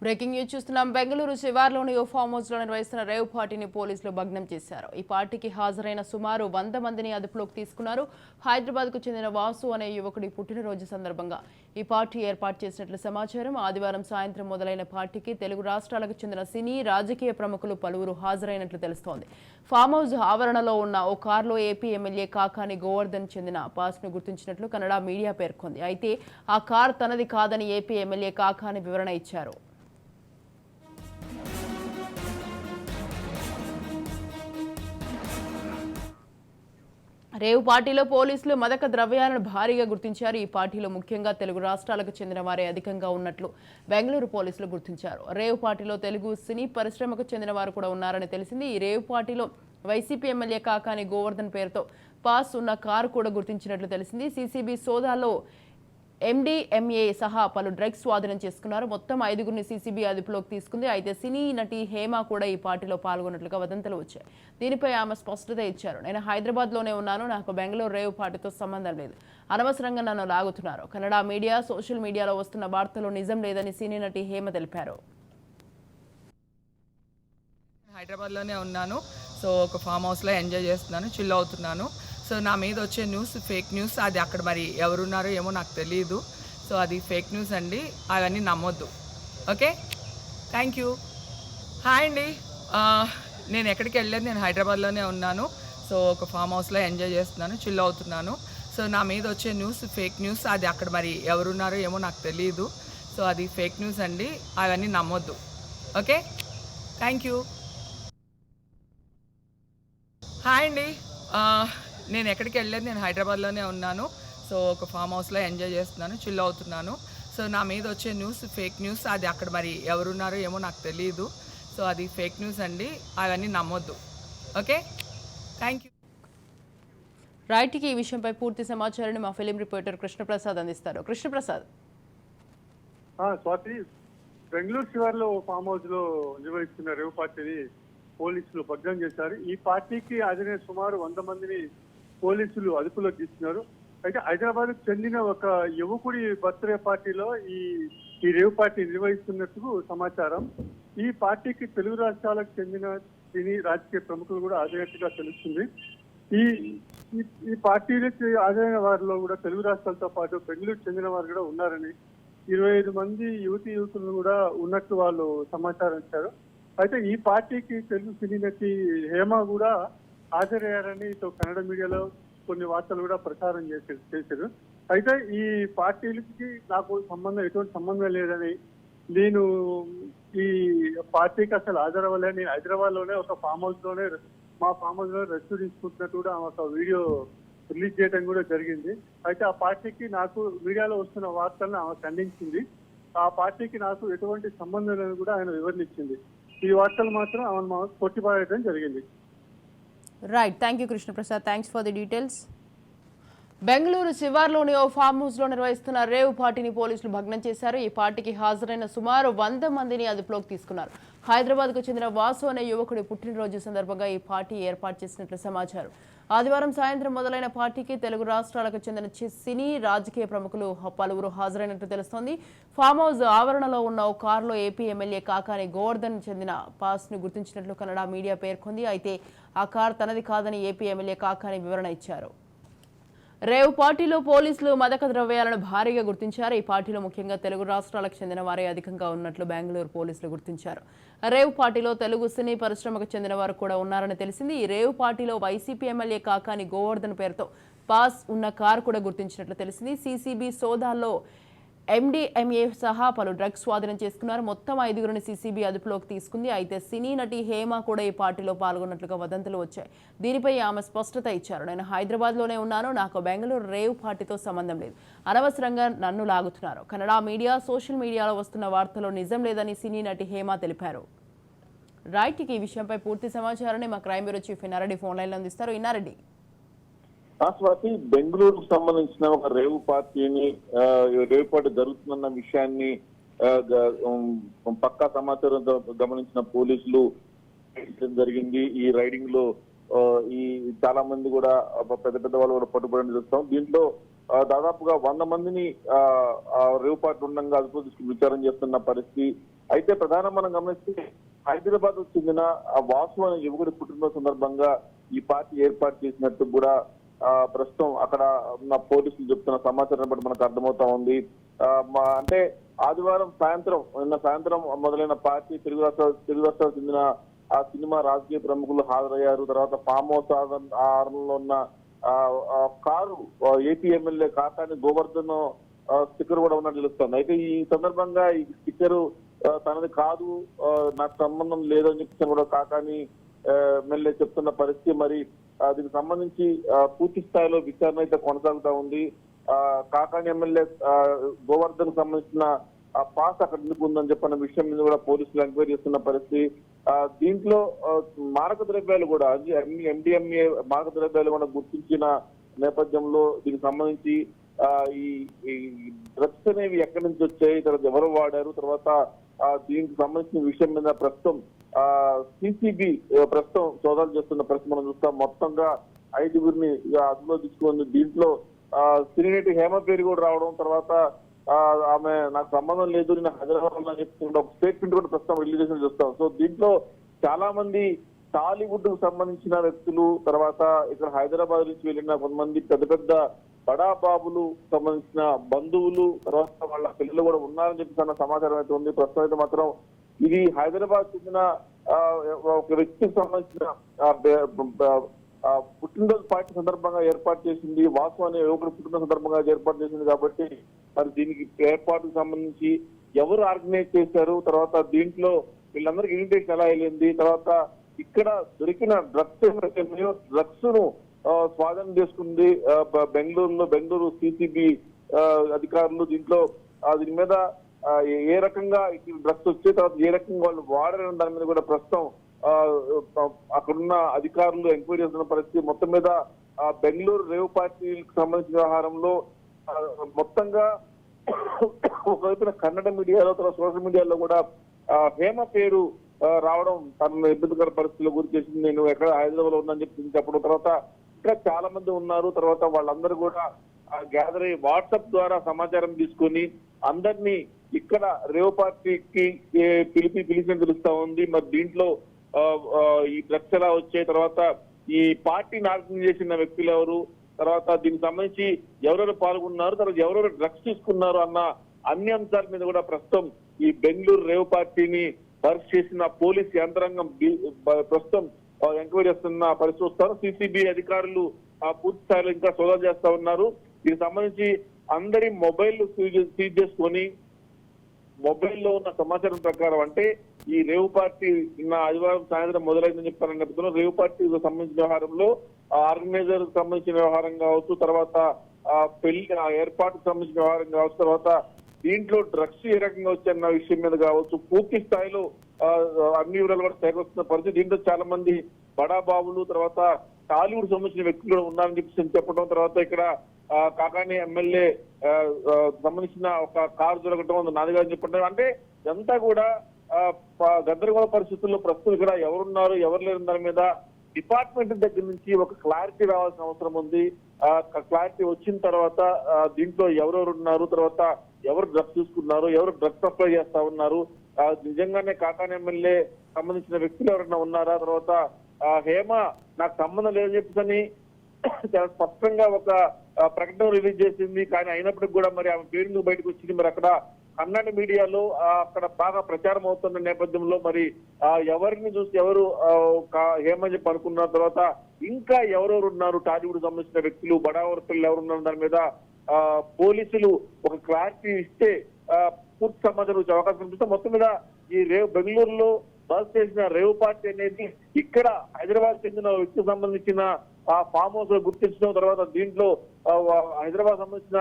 Breaking news చూస్తున్నాం. బెంగళూరు శివార్లోని ఓ ఫామ్ హౌస్ లో నిర్వహిస్తున్న రేవ్ పార్టీని పోలీసులు భగ్నం చేశారు. ఈ పార్టీకి హాజరైన సుమారు 100 మందిని అదుపులోకి తీసుకున్నారు. హైదరాబాద్ కు చెందిన వాసు అనే యువకుడి పుట్టినరోజు సందర్భంగా ఈ పార్టీ ఏర్పాటు చేసినట్లు సమాచారం. ఆదివారం సాయంత్రం మొదలైన పార్టీకి తెలుగు రాష్ట్రాలకు చెందిన సినీ రాజకీయ ప్రముఖులు పలువురు హాజరైనట్లు తెలుస్తోంది. ఫామ్ హౌస్ ఆవరణలో ఉన్న ఓ కారులో ఏపీ ఎమ్మెల్యే కాకాని గోవర్ధన్ చెందిన పాస్ ను గుర్తించినట్లు కన్నడ మీడియా పేర్కొంది. అయితే ఆ కారు తనది కాదని ఏపీ ఎమ్మెల్యే కాకాని వివరణ ఇచ్చారు. రేవు పార్టీలో పోలీసులు మాదక ద్రవ్యాలను భారీగా గుర్తించారు. ఈ పార్టీలో ముఖ్యంగా తెలుగు రాష్ట్రాలకు చెందిన వారే అధికంగా ఉన్నట్లు బెంగళూరు పోలీసులు గుర్తించారు. రేవు పార్టీలో తెలుగు సినీ పరిశ్రమకు చెందిన వారు కూడా ఉన్నారని తెలిసింది. ఈ రేవు పార్టీలో వైసీపీ ఎమ్మెల్యే కాకాని గోవర్ధన్ పేరుతో పాస్ ఉన్న కారు కూడా గుర్తించినట్లు తెలిసింది. సీసీబీ సోదాలో ఎండీఎంఏ సహా పలు డ్రగ్స్ స్వాధీనం చేసుకున్నారు. మొత్తం 5గురిని సీసీబీ అదుపులోకి తీసుకుంది. అయితే సినీ నటి హేమ కూడా ఈ పార్టీలో పాల్గొన్నట్లుగా వదంతులు వచ్చాయి. దీనిపై ఆమె స్పష్టత ఇచ్చారు. నేను హైదరాబాద్లోనే ఉన్నాను, నాకు బెంగళూరు రేవ్ పార్టీతో సంబంధం లేదు, అనవసరంగా నన్ను లాగుతున్నారు. కన్నడ మీడియా, సోషల్ మీడియాలో వస్తున్న వార్తలు నిజం లేదని సినీ నటి హేమ తెలిపారు. హైదరాబాద్లోనే ఉన్నాను. సో ఒక ఫామ్ హౌస్లో ఎంజాయ్ చేస్తున్నాను, చిల్ అవుతున్నాను. సో నా మీద వచ్చే న్యూస్ ఫేక్ న్యూస్. అది అక్కడ మరి ఎవరున్నారో ఏమో నాకు తెలియదు. సో అది ఫేక్ న్యూస్ అండి, అవన్నీ నమ్మొద్దు. Okay, thank you. హాయ్ అండి, నేను ఎక్కడికి వెళ్ళలేదు, నేను హైదరాబాద్లోనే ఉన్నాను. సో ఒక ఫామ్ హౌస్లో ఎంజాయ్ చేస్తున్నాను, చిల్ అవుతున్నాను. సో నా మీద వచ్చే న్యూస్ ఫేక్ న్యూస్. అది అక్కడ మరి ఎవరున్నారో ఏమో నాకు తెలియదు. సో అది ఫేక్ న్యూస్ అండి, అవన్నీ నమ్మొద్దు. Okay, thank you. హాయ్ అండి, నేను ఎక్కడికి వెళ్ళలేదు, నేను హైదరాబాద్లోనే ఉన్నాను. సో ఒక ఫామ్ హౌస్లో ఎంజాయ్ చేస్తున్నాను, చిల్ అవుతున్నాను. సో నా మీద వచ్చే న్యూస్ ఫేక్ న్యూస్. అది అక్కడ మరి ఎవరున్నారో ఏమో నాకు తెలియదు. సో అది ఫేక్ న్యూస్ అండి, అవన్నీ నమ్మొద్దు. Okay, thank you. రైట్కి ఈ విషయంపై పూర్తి సమాచారాన్ని మా ఫిలిం రిపోర్టర్ కృష్ణప్రసాద్ అందిస్తారు. కృష్ణప్రసాద్. స్వాతి, బెంగళూరు శివార్లో ఫామ్ హౌస్ లో నిర్వహిస్తున్న రేవ్ పార్టీని పోలీసులు భగ్నం చేశారు. ఈ పార్టీకి హాజరైన సుమారు 100 మందిని పోలీసులు అదుపులోకి తీసుకున్నారు. అయితే హైదరాబాద్ కు చెందిన ఒక యువకుడి బర్త్డే పార్టీలో ఈ రేవ్ పార్టీ నిర్వహిస్తున్నట్టు సమాచారం. ఈ పార్టీకి తెలుగు రాష్ట్రాలకు చెందిన సినీ రాజకీయ ప్రముఖులు కూడా హాజరైనట్టుగా తెలుస్తుంది. ఈ పార్టీలకు హాజరైన వారిలో కూడా తెలుగు రాష్ట్రాలతో పాటు బెంగళూరు చెందిన వారు కూడా ఉన్నారని, 25 మంది యువతులు కూడా ఉన్నట్టు వాళ్ళు సమాచారం ఇచ్చారు. అయితే ఈ పార్టీకి తెలుగు సినీ నటి హేమ కూడా హాజరయ్యారని కన్నడ మీడియాలో కొన్ని వార్తలు కూడా ప్రచారం చేశారు. అయితే ఈ పార్టీలకి నాకు ఎటువంటి సంబంధం లేదని, నేను ఈ పార్టీకి అసలు హాజరవ్వలేదు, నేను హైదరాబాద్ లోనే ఒక ఫామ్ హౌస్ లోనే మా ఫామ్ హౌస్ లో రెస్ట్ తీసుకుంటున్నట్టు కూడా ఒక వీడియో రిలీజ్ చేయడం కూడా జరిగింది. అయితే ఆ పార్టీకి నాకు మీడియాలో వస్తున్న వార్తలను ఆమె ఖండించింది. ఆ పార్టీకి నాకు ఎటువంటి సంబంధం లేదని కూడా ఆయన వివరించింది. ఈ వార్తలు మాత్రం ఆమె కొట్టిపారేయడం జరిగింది. Right, thank you Krishnaprasad, thanks for the details. Bengaluru శివార్లోని ఓ ఫామ్ హౌస్ లో నిర్వహిస్తున్న రేవ్ పార్టీని పోలీసులు భగ్నం చేశారు. ఈ పార్టీకి హాజరైన సుమారు 100 మందిని అదుపులోకి తీసుకున్నారు. హైదరాబాద్ కు చెందిన వాసు అనే యువకుడి పుట్టినరోజు సందర్భంగా ఈ పార్టీ ఏర్పాటు చేసినట్లు సమాచారం. ఆదివారం సాయంత్రం మొదలైన పార్టీకి తెలుగు రాష్ట్రాలకు చెందిన సినీ రాజకీయ ప్రముఖులు పలువురు హాజరైనట్లు తెలుస్తోంది. ఫామ్ హౌస్ ఆవరణలో ఉన్న ఓ కారులో ఏపీ ఎమ్మెల్యే కాకాని గోవర్ధన్ చెందిన పాస్ ను గుర్తించినట్లు కన్నడ మీడియా పేర్కొంది. అయితే ఆ కారు తనది కాదని ఏపీ ఎమ్మెల్యే కాకాని వివరణ ఇచ్చారు. రేవ్ పార్టీలో పోలీసులు మాదక ద్రవ్యాలను భారీగా గుర్తించారు. ఈ పార్టీలో ముఖ్యంగా తెలుగు రాష్ట్రాలకు చెందిన వారే అధికంగా ఉన్నట్లు బెంగళూరు పోలీసులు గుర్తించారు. రేవ్ పార్టీలో తెలుగు సినీ పరిశ్రమకు చెందిన వారు కూడా ఉన్నారని తెలిసింది. ఈ రేవ్ పార్టీలో వైసీపీ ఎమ్మెల్యే కాకాని గోవర్ధన్ పేరుతో పాస్ ఉన్న కారు కూడా గుర్తించినట్లు తెలిసింది. సీసీబీ సోదాల్లో ఎండీఎంఏ సహా పలు డ్రగ్స్ స్వాధీనం చేసుకున్నారు. మొత్తం 5గురిని సీసీబీ అదుపులోకి తీసుకుంది. అయితే సినీ నటి హేమ కూడా ఈ పార్టీలో పాల్గొన్నట్లుగా వదంతులు వచ్చాయి. దీనిపై ఆమె స్పష్టత ఇచ్చారు. నేను హైదరాబాద్లోనే ఉన్నాను, నాకు బెంగళూరు రేవ్ పార్టీతో సంబంధం లేదు, అనవసరంగా నన్ను లాగుతున్నారు. కన్నడ మీడియా, సోషల్ మీడియాలో వస్తున్న వార్తలు నిజం లేదని సినీ నటి హేమ తెలిపారు. రైట్, ఈ విషయంపై పూర్తి సమాచారాన్ని మా crime bureau chief Inna Reddy phone లైన్లో అందిస్తారు. ఇన్నారెడ్డి. స్వాతి, బెంగళూరుకు సంబంధించిన ఒక రేవు పార్టీని రేవు పార్టీ జరుగుతున్న విషయాన్ని పక్కా సమాచారంతో గమనించిన పోలీసులు జరిగింది. ఈ రైడింగ్ లో ఈ చాలా మంది కూడా పెద్ద పెద్ద వాళ్ళు కూడా పట్టుబడి చూస్తాం. దీంట్లో దాదాపుగా 100 మందిని రేవు రేవు పార్టీ ఉండగా అదుపు తీసుకుని విచారణ చేస్తున్న పరిస్థితి. అయితే ప్రధానం మనం గమనిస్తే హైదరాబాద్ కు చెందిన వాసు అనే యువకుడి పుట్టినరోజు సందర్భంగా ఈ పార్టీ ఏర్పాటు చేసినట్టు కూడా ప్రస్తుతం అక్కడ ఉన్న పోలీసులు చెప్తున్న సమాచారం బట్టి మనకు అర్థమవుతా ఉంది. అంటే ఆదివారం నిన్న సాయంత్రం మొదలైన పార్టీ తెలుగు రాష్ట్రాలకు చెందిన ఆ సినిమా రాజకీయ ప్రముఖులు హాజరయ్యారు. తర్వాత ఫామ్ హౌస్ ఆవరణలో ఉన్న car AP MLA Kakani Govardhan sticker కూడా ఉన్నట్టు తెలుస్తుంది. అయితే ఈ సందర్భంగా ఈ స్టిక్కర్ తనది కాదు, నాకు సంబంధం లేదని చెప్పి కూడా కాకాని ఎమ్మెల్యే చెప్తున్న పరిస్థితి. మరి దీనికి సంబంధించి పూర్తి స్థాయిలో విచారణ అయితే కొనసాగుతా ఉంది. కాకాని ఎమ్మెల్యే గోవర్ధన్ సంబంధించిన పాస్ అక్కడ ఎందుకు ఉందని చెప్పిన విషయం మీద కూడా పోలీసులు ఎంక్వైరీ చేస్తున్న పరిస్థితి. దీంట్లో మారక ద్రవ్యాలు కూడా MDMA మారక ద్రవ్యాలు కూడా గుర్తించిన నేపథ్యంలో దీనికి సంబంధించి ఈ డ్రగ్స్ అనేవి ఎక్కడి నుంచి వచ్చాయి, తర్వాత ఎవరు వాడారు, తర్వాత దీనికి సంబంధించిన విషయం మీద ప్రస్తుతం సిసిబి ప్రస్తుతం సోదాలు చేస్తున్న పరిస్థితి మనం చూస్తాం. మొత్తంగా 5గురిని అదుపులో తీసుకుంది. దీంట్లో సిరినేటి హేమ పేరు కూడా రావడం, తర్వాత ఆమె నాకు సంబంధం లేదు నేను హైదరాబాద్ అని చెప్తుంటే ఒక స్టేట్మెంట్ కూడా ప్రస్తుతం రిలీజ్ చేసి చూస్తాం. సో దీంట్లో చాలా మంది టాలీవుడ్ కు సంబంధించిన వ్యక్తులు, తర్వాత ఇక్కడ హైదరాబాద్ నుంచి వెళ్ళిన కొంతమంది పెద్ద పెద్ద బడాబాబులు సంబంధించిన బంధువులు, తర్వాత వాళ్ళ పిల్లలు కూడా ఉన్నారని చెప్పి సమాచారం అయితే ఉంది. ప్రస్తుతం అయితే మాత్రం ఇది హైదరాబాద్ చెందిన ఒక వ్యక్తికి సంబంధించిన పుట్టినరోజు పార్టీ సందర్భంగా ఏర్పాటు చేసింది. వాసు అనే యువకుడు పుట్టినరోజు సందర్భంగా ఏర్పాటు చేసింది కాబట్టి మరి దీనికి ఏర్పాటుకు సంబంధించి ఎవరు ఆర్గనైజ్ చేశారు, తర్వాత దీంట్లో వీళ్ళందరికీ ఇన్విటేషన్ ఎలా వెళ్ళింది, తర్వాత ఇక్కడ దొరికిన డ్రగ్స్ ను స్వాధీనం చేసుకుంది బెంగళూరు సిసిబి అధికారులు. దీంట్లో దీని మీద ఏ రకంగా డ్రగ్స్ వచ్చే తర్వాత ఏ రకంగా వాళ్ళు వాడారని దాని మీద కూడా ప్రస్తుతం అక్కడున్న అధికారులు ఎంక్వైరీ చేస్తున్న పరిస్థితి. మొత్తం మీద బెంగళూరు రేవ్ పార్టీకి సంబంధించిన వ్యవహారంలో మొత్తంగా ఒకవైపున కన్నడ మీడియాలో, తర్వాత సోషల్ మీడియాలో కూడా హేమ పేరు రావడం తనను ఇబ్బందికర పరిస్థితుల్లో గురి చేసింది. నేను ఎక్కడ హైదరాబాద్ లో ఉన్నానని చెప్పి చెప్పడం, తర్వాత ఇక్కడ చాలా మంది ఉన్నారు, తర్వాత వాళ్ళందరూ కూడా గ్యాదర్ అయ్యి వాట్సాప్ ద్వారా సమాచారం తీసుకొని అందరినీ ఇక్కడ రేవ్ పార్టీకి పిలిచినట్టు తెలుస్తా ఉంది. మరి దీంట్లో ఈ డ్రగ్స్ ఎలా వచ్చాయి, తర్వాత ఈ పార్టీని ఆర్గనైజ్ చేసిన వ్యక్తులు ఎవరు, తర్వాత దీనికి సంబంధించి ఎవరెవరు పాల్గొన్నారు, తర్వాత ఎవరెవరు డ్రగ్స్ తీసుకున్నారు అన్న అన్ని అంశాల మీద కూడా ప్రస్తుతం ఈ బెంగళూరు రేవ్ పార్టీని పరీక్ష చేసిన పోలీస్ యంత్రాంగం ప్రస్తుతం ఎంక్వైరీ చేస్తున్న పరిస్థితి వస్తారు. సిసిబి అధికారులు పూర్తి స్థాయిలో ఇంకా సోదాలు చేస్తా ఉన్నారు. దీనికి సంబంధించి అందరి మొబైల్ సీజ్ చేసుకొని మొబైల్లో ఉన్న సమాచారం ప్రకారం అంటే ఈ రేవ్ పార్టీ నిన్న ఆదివారం సాయంత్రం మొదలైందని చెప్పారని నేపథ్యంలో రేవ్ పార్టీకి సంబంధించిన వ్యవహారంలో ఆర్గనైజర్ కు సంబంధించిన వ్యవహారం కావచ్చు, తర్వాత పెళ్లి ఏర్పాటుకు సంబంధించిన వ్యవహారం కావచ్చు, తర్వాత దీంట్లో డ్రగ్స్ ఏ రకంగా వచ్చాయన్న విషయం మీద కావచ్చు పూర్తి స్థాయిలో అన్ని వివరాలు కూడా సేకరిస్తున్న పరిస్థితి. దీంట్లో చాలా మంది బడాబాబులు, తర్వాత టాలీవుడ్ సంబంధించిన వ్యక్తులు కూడా ఉన్నారని చెప్పి చెప్పడం, తర్వాత ఇక్కడ కాకాని ఎమ్మెల్యే సంబంధించిన ఒక కారు దొరకటం నాదిగా చెప్పడం, అంటే ఇదంతా కూడా గందరగోళ పరిస్థితుల్లో ప్రస్తుతం ఇక్కడ ఎవరున్నారు ఎవరు లేరు దాని మీద డిపార్ట్మెంట్ దగ్గర నుంచి ఒక క్లారిటీ రావాల్సిన అవసరం ఉంది. క్లారిటీ వచ్చిన తర్వాత దీంట్లో ఎవరెవరు ఉన్నారు, తర్వాత ఎవరు డ్రగ్స్ తీసుకున్నారు, ఎవరు డ్రగ్స్ సప్లై చేస్తా ఉన్నారు, నిజంగానే కాకాని ఎమ్మెల్యే సంబంధించిన వ్యక్తులు ఎవరైనా ఉన్నారా, తర్వాత హేమ నాకు సంబంధం లేదని చెప్పేసి చాలా స్పష్టంగా ఒక ప్రకటన రిలీజ్ చేసింది. కానీ అయినప్పటికీ కూడా మరి ఆమె పేరు బయటకు వచ్చింది. మరి అక్కడ కన్నడ మీడియాలో అక్కడ బాగా ప్రచారం అవుతున్న నేపథ్యంలో మరి ఎవరిని చూసి ఎవరు హేమని చెప్పి అనుకున్న తర్వాత ఇంకా ఎవరెవరు ఉన్నారు టాలీవుడ్ సంబంధించిన వ్యక్తులు బడావర్తలు ఎవరున్నారు దాని మీద పోలీసులు ఒక క్లారిటీ ఇస్తే పూర్తి సమాచారం వచ్చే అవకాశం కనిపిస్తే మొత్తం మీద ఈ బెంగళూరులో బస్ చేసిన రేవ్ పార్టీ అనేది ఇక్కడ హైదరాబాద్ చెందిన వ్యక్తికి సంబంధించిన ఫామ్ హౌస్ గుర్తించడం, తర్వాత దీంట్లో హైదరాబాద్ సంబంధించిన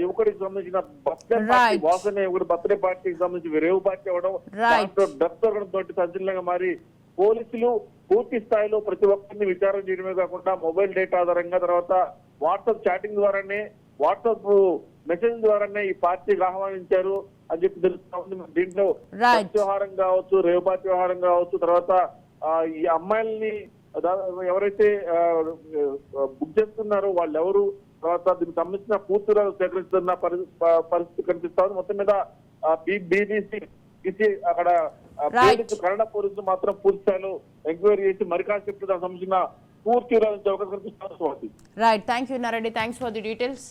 యువకుడికి సంబంధించిన బర్త్డే పార్టీ వాసన యువకుడి బర్త్డే పార్టీకి సంబంధించి రేవ్ పార్టీ అవడం, దాంట్లో డ్రగ్స్ దొరకడం తోటి సంచలనంగా మారి పోలీసులు పూర్తి స్థాయిలో ప్రతి ఒక్కరిని విచారణ చేయడమే కాకుండా మొబైల్ డేటా ఆధారంగా, తర్వాత వాట్సాప్ చాటింగ్ ద్వారానే వాట్సాప్ మెసేజ్ ద్వారానే ఈ పార్టీకి ఆహ్వానించారు అని చెప్పి తెలుస్తా ఉంది. దీంట్లో వ్యవహారం కావచ్చు, రేవ్ పార్టీ వ్యవహారం కావచ్చు, తర్వాత ఈ అమ్మాయిల్ని ఎవరైతే బుక్ చేస్తున్నారో వాళ్ళు ఎవరు, తర్వాత దీనికి సంబంధించిన పూర్తి వివరాలు సేకరిస్తున్న పరిస్థితి కనిపిస్తా ఉంది. మొత్తం మీద బీసీ అక్కడ పోలీసులు కన్నడ పోలీసులు మాత్రం పూర్తి స్థాయిలో ఎంక్వైరీ చేసి మరి కాసేపు దానికి సంబంధించిన పూర్తి వివరాలు అవకాశం కనిపిస్తారు. Right, thank you Nareddy, thanks for the details.